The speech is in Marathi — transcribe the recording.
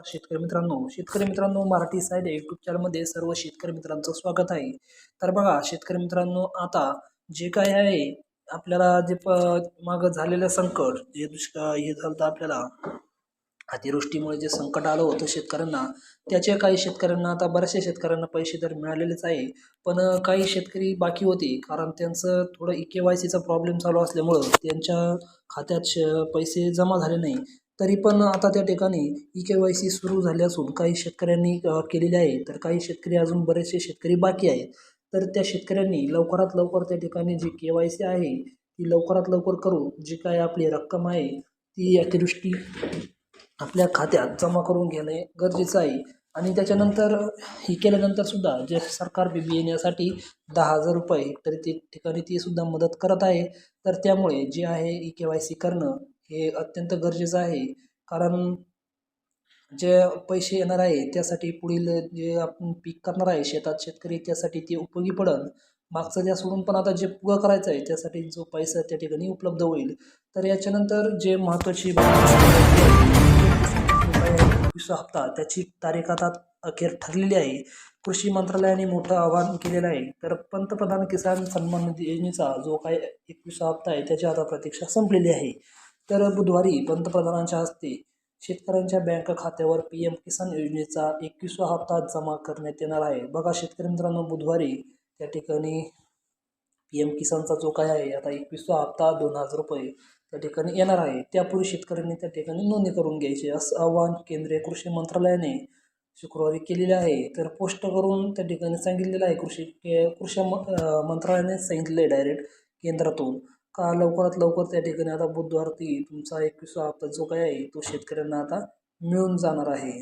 शेतकरी मित्रांनो मराठी साईड यूट्यूब चॅनलमध्ये सर्व शेतकरी मित्रांचं स्वागत आहे. तर बघा शेतकरी मित्रांनो, आता जे काय आहे आपल्याला जे मागं झालेलं संकट, जे दुष्काळ हे झालं होतं आपल्याला अतिवृष्टीमुळे जे संकट आलं होतं शेतकऱ्यांना, त्याचे काही शेतकऱ्यांना आता बऱ्याचशा शेतकऱ्यांना पैसे तर मिळालेलेच आहे. पण काही शेतकरी बाकी होते, कारण त्यांचं थोडं KYCचा प्रॉब्लेम चालू असल्यामुळं त्यांच्या खात्यात पैसे जमा झाले नाही. तरी पण आता त्या ठिकाणी KYC सुरू झाली असून काही शेतकऱ्यांनी केलेले आहे, तर काही शेतकरी अजून बरेचसे शेतकरी बाकी आहेत. तर त्या शेतकऱ्यांनी लवकरात लवकर त्या ठिकाणी जी KYC आहे ती लवकरात लवकर करून जी काय आपली रक्कम आहे ती अतिवृष्टी आपल्या खात्यात जमा करून घेणे गरजेचं आहे. आणि त्याच्यानंतर हे केल्यानंतर सुद्धा जे सरकार बी येण्यासाठी 10,000 रुपये तरी ते ठिकाणी ती सुद्धा मदत करत आहे. तर त्यामुळे जे आहे KYC करणं हे अत्यंत गरजेचं आहे. कारण जे पैसे येणार आहे त्यासाठी पुढील जे आपण पीक करणार आहे शेतात शेतकरी, त्यासाठी ते उपयोगी पडेल. मागचं त्या सोडून पण आता जे पुढं करायचं आहे त्यासाठी जो पैसा त्या ठिकाणी उपलब्ध होईल. तर याच्यानंतर जे महत्त्वाची 21 हप्ता त्याची तारीख आता अखेर ठरलेली आहे. कृषी मंत्रालयाने मोठं आवाहन केलेलं आहे. तर पंतप्रधान किसान सन्मान निधी योजनेचा जो काही 21 हप्ता आहे त्याची आता प्रतीक्षा संपलेली आहे. तर बुधवारी पंतप्रधानांच्या हस्ते शेतकऱ्यांच्या बँक खात्यावर PM किसान योजनेचा 21वा हप्ता जमा करण्यात येणार आहे. बघा शेतकरी मित्रांनो, बुधवारी त्या ठिकाणी PM किसानचा जो काय आहे आता 21वा हप्ता 2,000 रुपये त्या ठिकाणी येणार आहे. त्यापूर्वी शेतकऱ्यांनी त्या ठिकाणी नोंदणी करून घ्यायची, असं आवाहन केंद्रीय कृषी मंत्रालयाने शुक्रवारी केलेले आहे. तर पोस्ट करून त्या ठिकाणी सांगितलेलं आहे, कृषी मंत्रालयाने सांगितलेलं आहे डायरेक्ट केंद्रातून का लवकरात लवकर त्या ठिकाणी आता बुधवारी तुमचा 21वा हप्ता जो काय आहे तो शेतकऱ्यांना आता मिळून जाणार आहे.